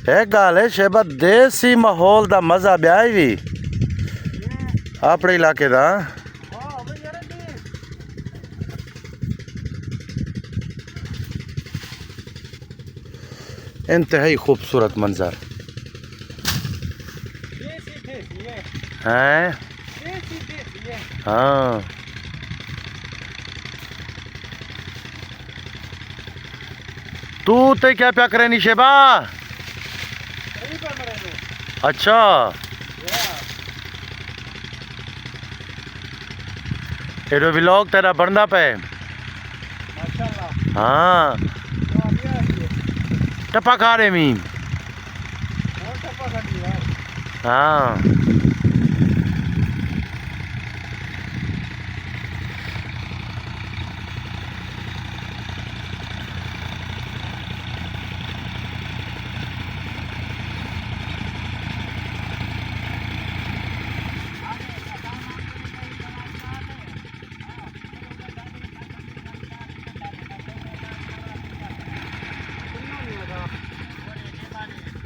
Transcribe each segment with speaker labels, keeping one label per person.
Speaker 1: एक गाल है शेबा देसी माहौल दा मजा ब्याह भी अपने इलाके दा इंतहाई खूबसूरत मंजर है। हाँ तू ते क्या प्या करे शेबा? अच्छा एडो व्लॉग तेरा बनना पे। हाँ टप्पा खा रहे मी। हाँ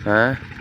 Speaker 1: हैं